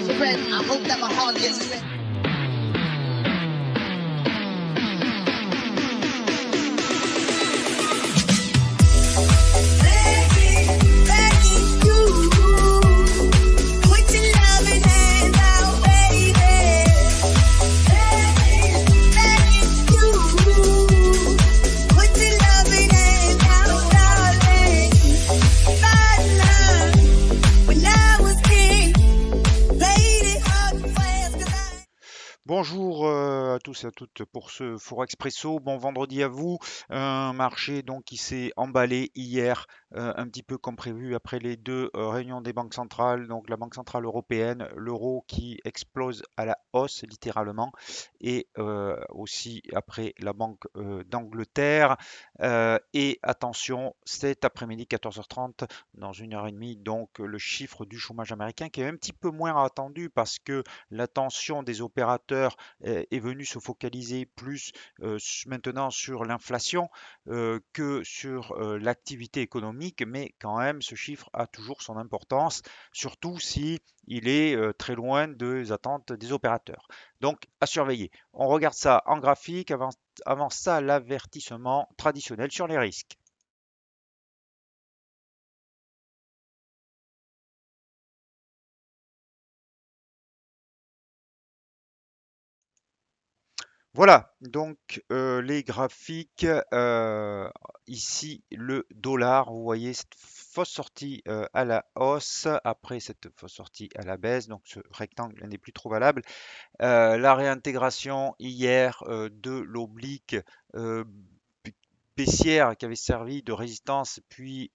spread. I hope that my heart gets read. Bonjour à tous et à toutes pour ce Four Expresso. Bon vendredi à vous. Un marché donc qui s'est emballé hier un petit peu comme prévu après les deux réunions des banques centrales. Donc la Banque centrale européenne, l'euro qui explose à la hausse littéralement et aussi après la Banque d'Angleterre. Et attention, cet après-midi 14h30 dans une heure et demie donc le chiffre du chômage américain qui est un petit peu moins attendu parce que l'attention des opérateurs est venue se focaliser plus maintenant sur l'inflation que sur l'activité économique, mais quand même ce chiffre a toujours son importance, surtout si il est très loin des attentes des opérateurs. Donc à surveiller. On regarde ça en graphique, avant ça l'avertissement traditionnel sur les risques. Voilà, donc les graphiques, ici le dollar, vous voyez cette fausse sortie à la hausse, après cette fausse sortie à la baisse, donc ce rectangle n'est plus trop valable. La réintégration hier de l'oblique euh, baissière qui avait servi de résistance, puis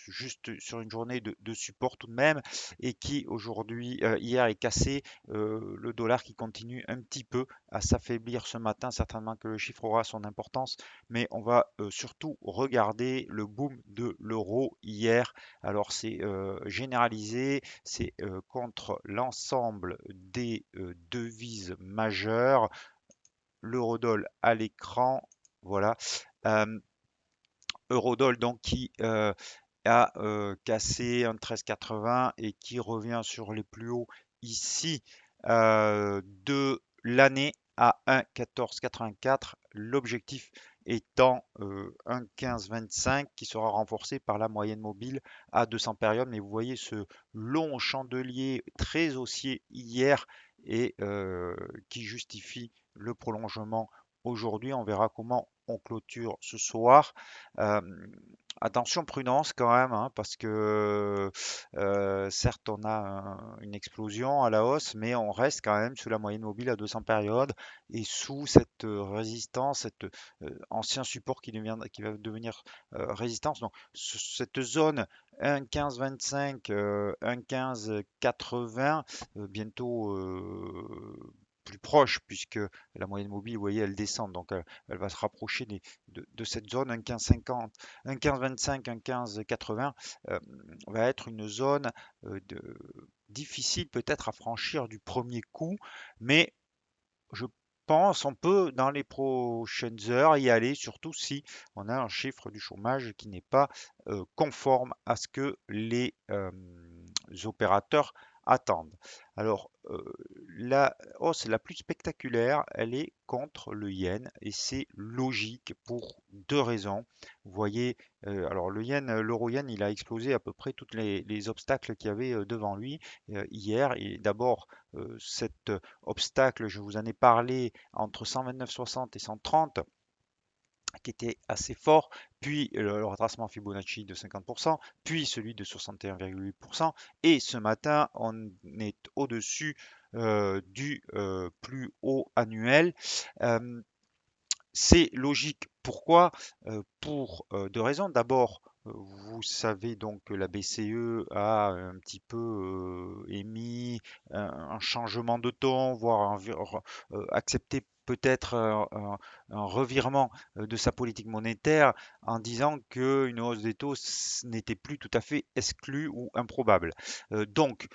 juste sur une journée de support tout de même, et qui aujourd'hui, hier, est cassé. Le dollar qui continue un petit peu à s'affaiblir ce matin, certainement que le chiffre aura son importance, mais on va surtout regarder le boom de l'euro hier. Alors c'est généralisé, c'est contre l'ensemble des devises majeures. L'eurodoll à l'écran, voilà. Euh, Eurodoll donc qui a cassé un 13,80 et qui revient sur les plus hauts ici de l'année à 1,1484. L'objectif étant 1,1525 qui sera renforcé par la moyenne mobile à 200 périodes. Mais vous voyez ce long chandelier très haussier hier et qui justifie le prolongement aujourd'hui. On verra comment on clôture ce soir. Euh, Attention, prudence quand même, hein, parce que certes, on a une explosion à la hausse, mais on reste quand même sous la moyenne mobile à 200 périodes et sous cette résistance, cet ancien support qui va devenir résistance. Donc, cette zone 1,1525, 1,1580, bientôt plus proche, puisque la moyenne mobile, vous voyez, elle descend, donc elle va se rapprocher de cette zone 1,1550, 1,1525, 1,1580 va être une zone difficile peut-être à franchir du premier coup, mais je pense on peut dans les prochaines heures y aller, surtout si on a un chiffre du chômage qui n'est pas conforme à ce que les opérateurs attendent. Alors, la hausse la plus spectaculaire, elle est contre le yen et c'est logique pour deux raisons. Vous voyez, alors le yen, l'euro-yen, il a explosé à peu près tous les obstacles qu'il y avait devant lui hier. Et d'abord, cet obstacle, je vous en ai parlé, entre 129,60 et 130 qui était assez fort, puis le retracement Fibonacci de 50%, puis celui de 61,8%, et ce matin, on est au-dessus du plus haut annuel. Euh, c'est logique. Pourquoi? Pour deux raisons. D'abord, vous savez donc que la BCE a un petit peu émis un changement de ton, voire accepté peut-être un revirement de sa politique monétaire en disant qu'une hausse des taux n'était plus tout à fait exclue ou improbable. Donc,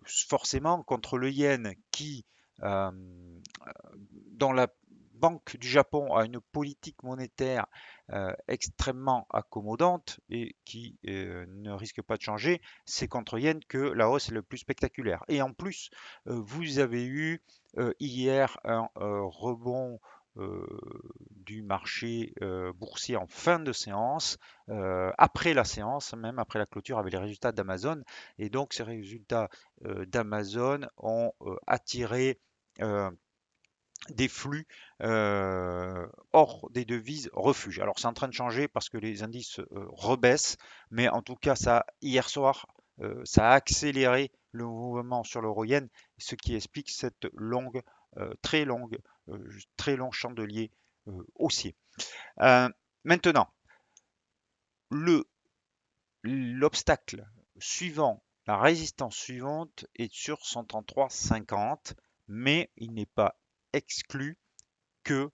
forcément, contre le yen qui, euh, dans la Banque du Japon a une politique monétaire extrêmement accommodante et qui ne risque pas de changer, c'est contre yen que la hausse est le plus spectaculaire. Et en plus, vous avez eu hier un rebond euh, du marché boursier en fin de séance, après la séance, même après la clôture, avec les résultats d'Amazon. Et donc, ces résultats d'Amazon ont attiré des flux hors des devises refuges. Alors c'est en train de changer parce que les indices rebaissent, mais en tout cas ça hier soir ça a accéléré le mouvement sur l'euro-yen, ce qui explique cette longue, très longue, très long chandelier haussier. Euh, Maintenant, le l'obstacle suivant, la résistance suivante est sur 133,50, mais il n'est pas exclu que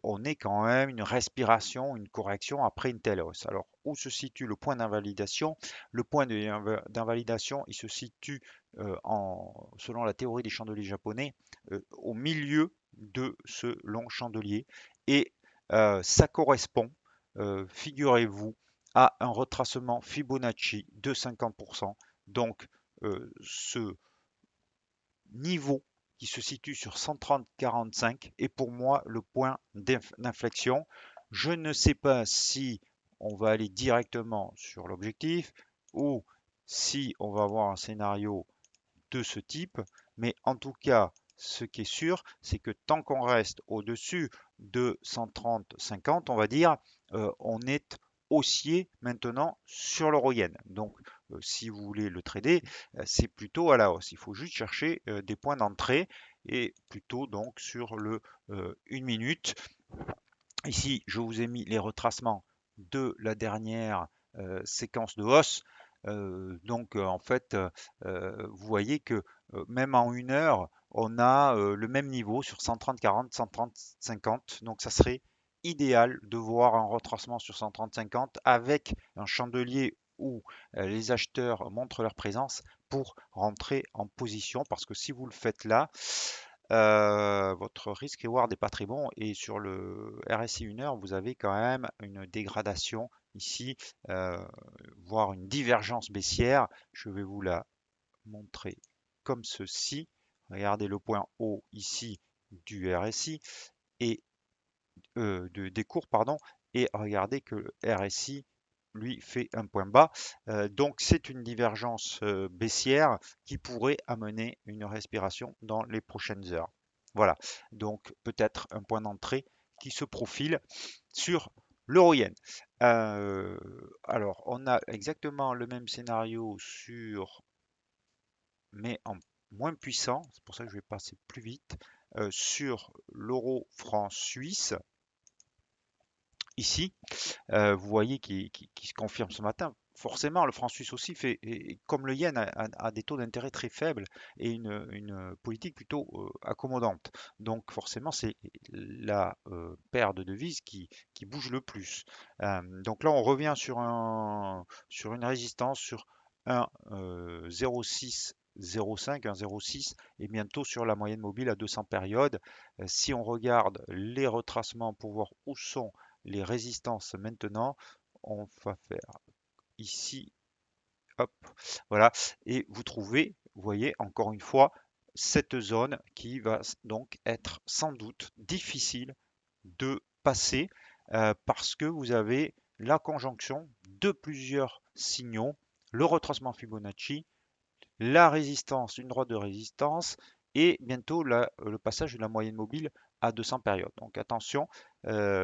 on ait quand même une respiration, une correction après une telle hausse. Alors, où se situe le point d'invalidation? Le point d'invalidation, il se situe selon la théorie des chandeliers japonais, au milieu de ce long chandelier. Et ça correspond, figurez-vous, à un retracement Fibonacci de 50%. Donc, ce niveau qui se situe sur 130,45 est pour moi le point d'inflexion. Je ne sais pas si on va aller directement sur l'objectif ou si on va avoir un scénario de ce type, mais en tout cas, ce qui est sûr, c'est que tant qu'on reste au-dessus de 130,50, on va dire, on est haussier maintenant sur l'euro-yen. Donc, si vous voulez le trader, c'est plutôt à la hausse. Il faut juste chercher des points d'entrée et plutôt donc sur le 1 minute. Ici, je vous ai mis les retracements de la dernière séquence de hausse. En fait, vous voyez que même en 1 heure, on a le même niveau sur 130,40, 130,50. Donc, ça serait idéal de voir un retracement sur 130,50 avec un chandelier où les acheteurs montrent leur présence pour rentrer en position. Parce que si vous le faites là, votre risque reward n'est pas très bon et sur le RSI 1 heure, vous avez quand même une dégradation ici, euh, voire une divergence baissière. Je vais vous la montrer comme ceci. Regardez le point haut ici du RSI et des cours, pardon, et regardez que le RSI lui fait un point bas. Donc c'est une divergence baissière qui pourrait amener une respiration dans les prochaines heures. Voilà, donc peut-être un point d'entrée qui se profile sur l'euro-yen. Alors on a exactement le même scénario mais en moins puissant, c'est pour ça que je vais passer plus vite, sur l'euro franc suisse. Ici, vous voyez qui se confirme ce matin. Forcément, le franc suisse aussi fait, et comme le yen, a des taux d'intérêt très faibles et une politique plutôt accommodante. Donc forcément, c'est la paire de devises qui bouge le plus. Donc là, on revient sur une résistance sur un 0,6. 0,5, 1,06 et bientôt sur la moyenne mobile à 200 périodes. Si on regarde les retracements pour voir où sont les résistances maintenant, on va faire ici, hop, voilà, et vous trouvez, vous voyez, encore une fois, cette zone qui va donc être sans doute difficile de passer parce que vous avez la conjonction de plusieurs signaux, le retracement Fibonacci, la résistance, une droite de résistance et bientôt le passage de la moyenne mobile à 200 périodes. Donc attention,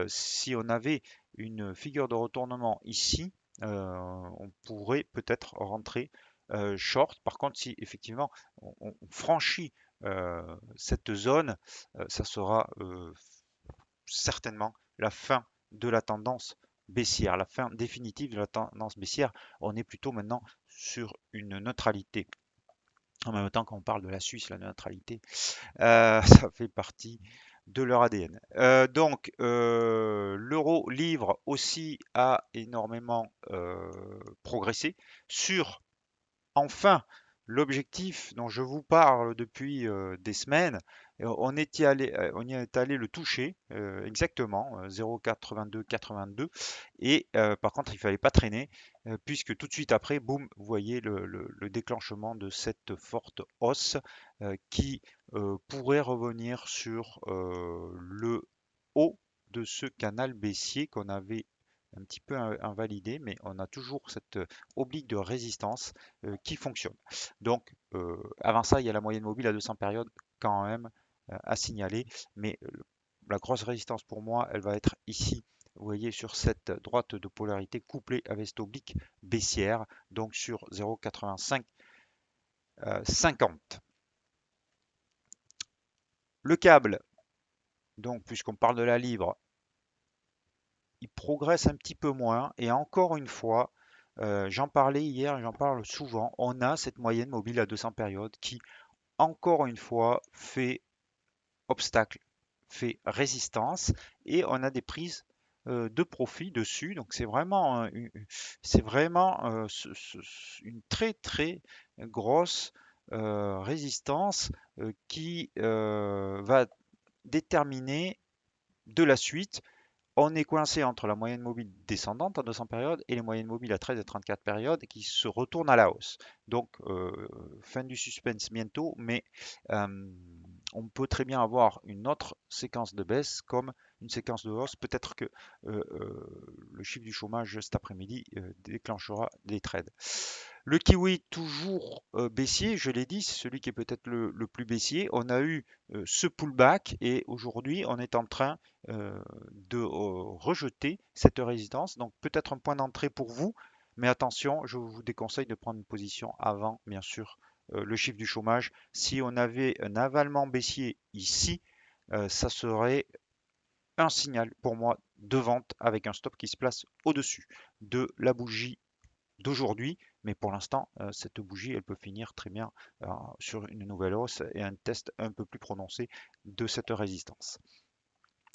si on avait une figure de retournement ici, on pourrait peut-être rentrer short. Par contre, si effectivement on franchit cette zone, ça sera certainement la fin de la tendance baissière, la fin définitive de la tendance baissière. On est plutôt maintenant sur une neutralité. En même temps, quand on parle de la Suisse, la neutralité, ça fait partie de leur ADN. L'euro livre aussi a énormément progressé sur, enfin, l'objectif dont je vous parle depuis des semaines, On y est allé le toucher exactement 0,8282 et par contre il fallait pas traîner puisque tout de suite après, boum, vous voyez le déclenchement de cette forte hausse qui pourrait revenir sur le haut de ce canal baissier qu'on avait un petit peu invalidé, mais on a toujours cette oblique de résistance qui fonctionne. Donc, avant ça, il y a la moyenne mobile à 200 périodes quand même à signaler, mais la grosse résistance pour moi, elle va être ici. Vous voyez sur cette droite de polarité couplée avec cette oblique baissière, donc sur 0,85 50. Le câble, donc puisqu'on parle de la livre, il progresse un petit peu moins. Et encore une fois, j'en parlais hier, j'en parle souvent, on a cette moyenne mobile à 200 périodes qui, encore une fois, fait obstacle, fait résistance et on a des prises de profit dessus. Donc c'est vraiment une très très grosse résistance qui va déterminer de la suite. On est coincé entre la moyenne mobile descendante à 200 périodes et les moyennes mobiles à 13 et 34 périodes qui se retournent à la hausse. Donc, fin du suspense bientôt, mais on peut très bien avoir une autre séquence de baisse comme une séquence de hausse. Peut-être que le chiffre du chômage cet après-midi déclenchera des trades. Le kiwi toujours baissier, je l'ai dit, c'est celui qui est peut-être le plus baissier. On a eu ce pullback et aujourd'hui on est en train de rejeter cette résistance. Donc peut-être un point d'entrée pour vous, mais attention, je vous déconseille de prendre une position avant, bien sûr, le chiffre du chômage. Si on avait un avalement baissier ici, ça serait un signal pour moi de vente avec un stop qui se place au-dessus de la bougie d'aujourd'hui, mais pour l'instant, cette bougie, elle peut finir très bien sur une nouvelle hausse et un test un peu plus prononcé de cette résistance.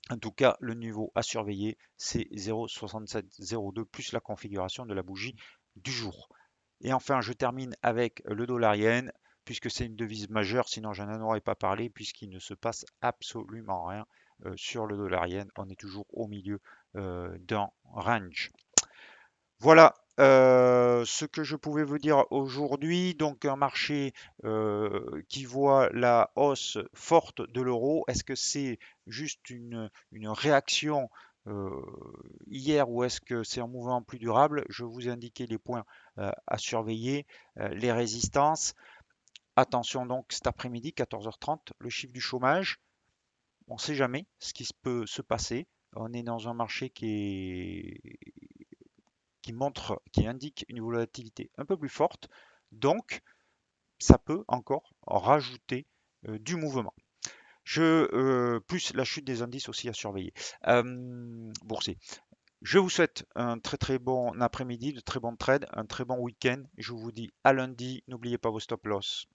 En tout cas, le niveau à surveiller, c'est 0,6702 plus la configuration de la bougie du jour. Et enfin, je termine avec le dollar yen, puisque c'est une devise majeure, sinon je n'en aurais pas parlé, puisqu'il ne se passe absolument rien sur le dollar yen. On est toujours au milieu d'un range. Voilà ce que je pouvais vous dire aujourd'hui. Donc un marché qui voit la hausse forte de l'euro. Est-ce que c'est juste une réaction euh, hier ou est-ce que c'est un mouvement plus durable? Je vous ai indiqué les points à surveiller, les résistances. Attention donc cet après-midi, 14h30, le chiffre du chômage. On ne sait jamais ce qui peut se passer. On est dans un marché qui indique une volatilité un peu plus forte. Donc, ça peut encore rajouter du mouvement. Plus la chute des indices aussi à surveiller. Boursier. Je vous souhaite un très très bon après-midi, de très bons trades, un très bon week-end. Je vous dis à lundi. N'oubliez pas vos stop loss.